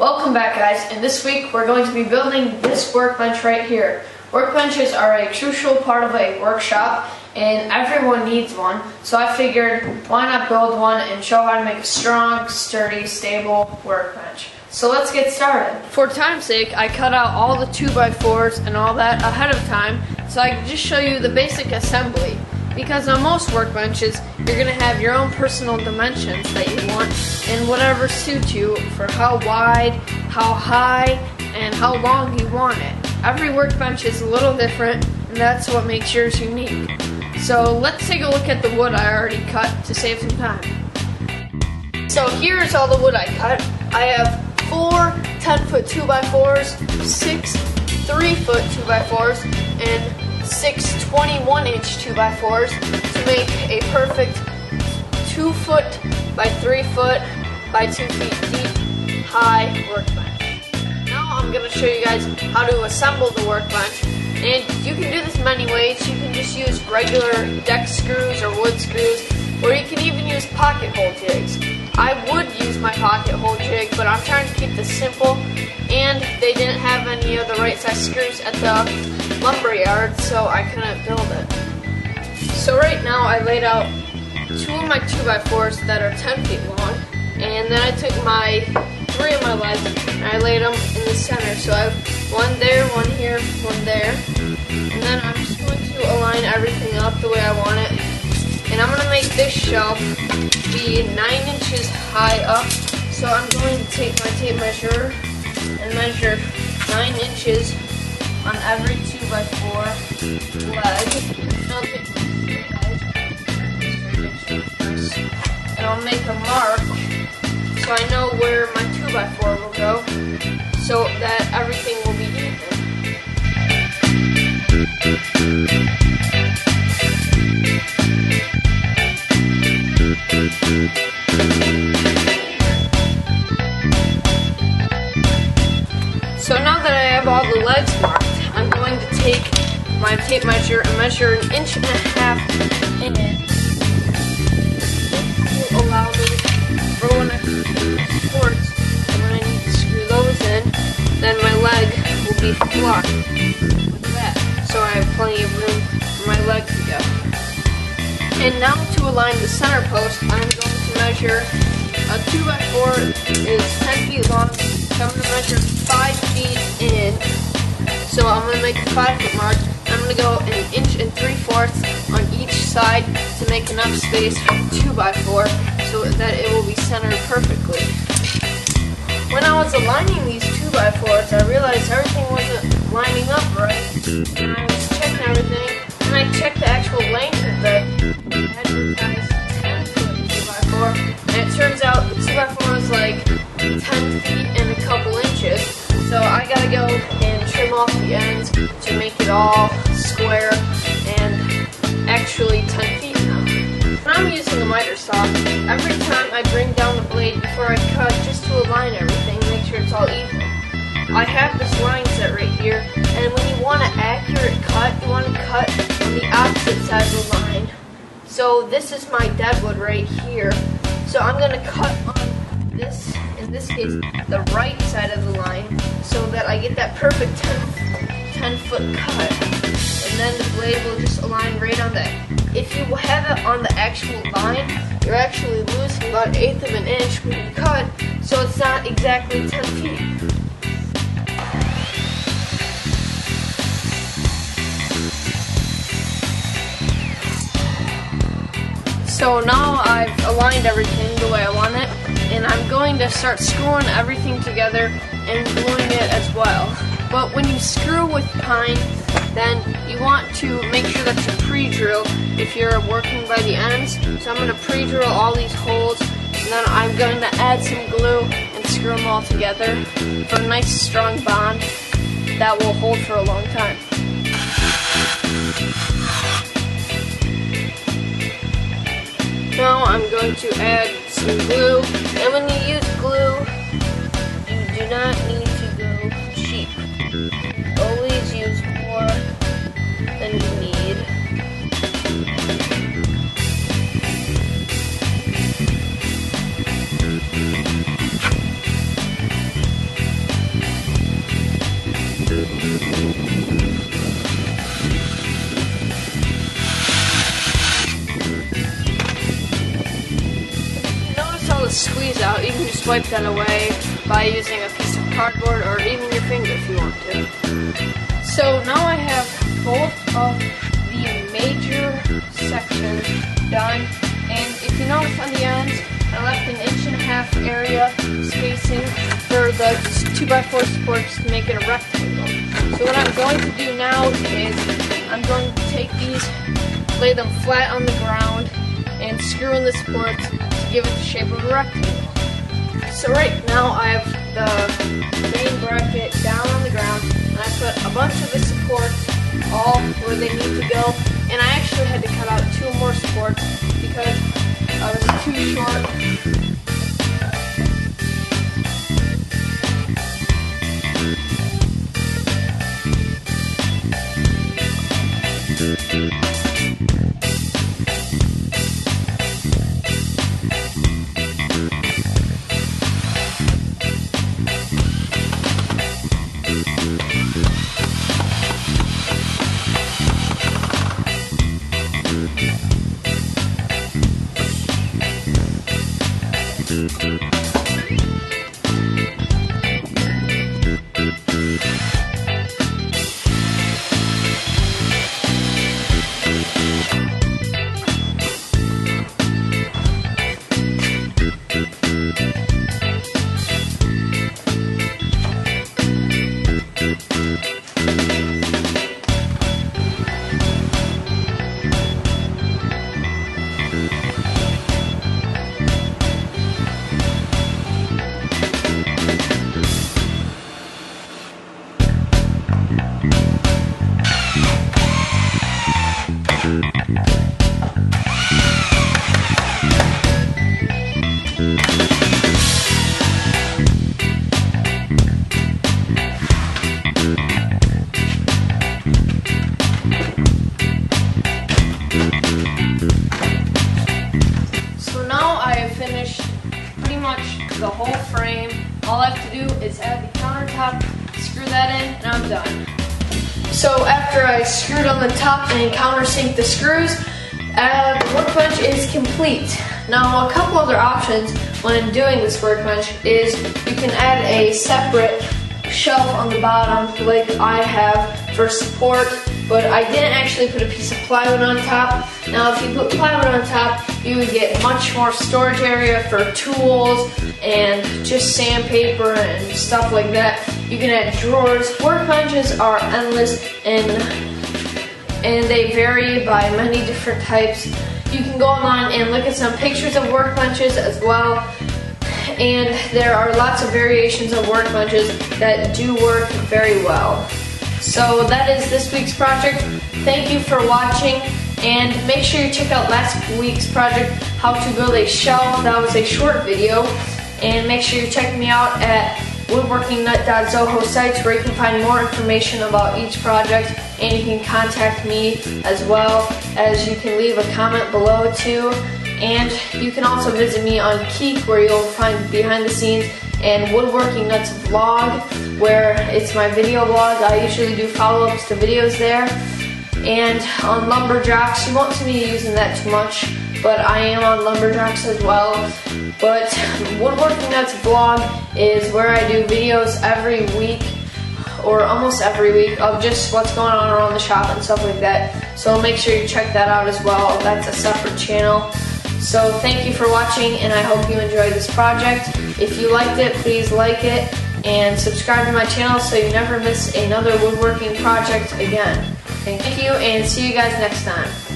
Welcome back, guys, and this week we're going to be building this workbench right here. Workbenches are a crucial part of a workshop and everyone needs one, so I figured why not build one and show how to make a strong, sturdy, stable workbench. So let's get started. For time's sake, I cut out all the 2x4s and all that ahead of time so I can just show you the basic assembly. Because on most workbenches, you're going to have your own personal dimensions that you want and whatever suits you for how wide, how high, and how long you want it. Every workbench is a little different, and that's what makes yours unique. So let's take a look at the wood I already cut to save some time. So here's all the wood I cut. I have 4 10-foot 2x4s, 6 3-foot 2x4s, and 6 21-inch 2x4s to make a perfect 2-foot by 3-foot by 2 feet deep high workbench. Now I'm going to show you guys how to assemble the workbench, and you can do this many ways. You can just use regular deck screws or wood screws, or you can even use pocket hole jigs. I would use my pocket hole jig, but I'm trying to keep this simple, and they didn't have any of the right size screws at the lumber yard, so I couldn't build it. So right now I laid out 2 of my 2x4s that are 10 feet long, and then I took 3 of my legs and I laid them in the center. So I have one there, one here, one there, and then I'm just going to align everything up the way I want it. And I'm going to make this shelf be 9 inches high up. So I'm going to take my tape measure and measure 9 inches on every 2x4 leg. And I'll take and I'll make a mark so I know where my 2x4 will go, so that everything will be even. So now that I have all the legs marked, I'm going to take my tape measure and measure 1.5 inches in it. This will allow me for when I put supports, and when I need to screw those in, then my leg will be flush with that. So I have plenty of room for my leg to go. And now to align the center post, I'm going to measure a 2x4 is 10 feet long, so I'm going to measure 5 feet in. So I'm going to make a 5-foot mark. I'm going to go 1 3/4 on each side to make enough space for the 2x4 so that it will be centered perfectly. When I was aligning these 2x4s, I realized everything wasn't lining up right. And I was checking everything, and I checked the actual length of the advertised 10-foot 2x4, and it turns out the 2x4 was like 10 feet and a couple inches. So I gotta go and trim off the ends to make it all square and actually 10 feet now. When I'm using a miter saw, every time I bring down the blade before I cut, just to align everything, make sure it's all even. I have this line set right here, and when you want an accurate cut, you want to cut on the opposite side of the line. So this is my deadwood right here. So I'm gonna cut on this, in this case, the right side of the line, so that I get that perfect 10-foot cut. And then the blade will just align right on that. If you have it on the actual line, you're actually losing about 1/8 of an inch when you cut, so it's not exactly 10 feet. So now I've aligned everything the way I want it, and I'm going to start screwing everything together and gluing it as well. But when you screw with pine, then you want to make sure that you pre-drill if you're working by the ends. So I'm going to pre-drill all these holes, and then I'm going to add some glue and screw them all together for a nice strong bond that will hold for a long time. Now I'm going to add some glue, and when you use glue, you do not need to go cheap. Always use more than you need. wipe that away by using a piece of cardboard or even your finger if you want to. So now I have both of the major sections done, and if you notice on the ends, I left an 1.5 inch area spacing for the 2x4 supports to make it a rectangle. So what I'm going to do now is I'm going to take these, lay them flat on the ground, and screw in the supports to give it the shape of a rectangle. So right now I have the main bracket down on the ground, and I put a bunch of the supports all where they need to go, and I actually had to cut out 2 more supports because I was too short. Finished pretty much the whole frame. All I have to do is add the countertop, screw that in, and I'm done. So after I screwed on the top and countersink the screws, the workbench is complete. Now a couple other options when doing this workbench is you can add a separate shelf on the bottom like I have for support, but I didn't actually put a piece of plywood on top. Now if you put plywood on top, you would get much more storage area for tools and just sandpaper and stuff like that. You can add drawers. Workbenches are endless and they vary by many different types. You can go online and look at some pictures of workbenches as well. And there are lots of variations of workbenches that do work very well. So that is this week's project. Thank you for watching, and make sure you check out last week's project, how to build a shelf. That was a short video. And make sure you check me out at woodworkingnut.zoho sites where you can find more information about each project, and you can contact me as well as you can leave a comment below too. And you can also visit me on Keek where you'll find behind the scenes, and Woodworking Nuts vlog where it's my video vlog. I usually do follow-ups to videos there. And on Lumberjacks, you won't see me using that too much, but I am on Lumberjacks as well. But Woodworking Nuts vlog is where I do videos every week, or almost every week, of just what's going on around the shop and stuff like that. So make sure you check that out as well. That's a separate channel. So thank you for watching, and I hope you enjoyed this project. If you liked it, please like it and subscribe to my channel so you never miss another woodworking project again. Thank you, and see you guys next time.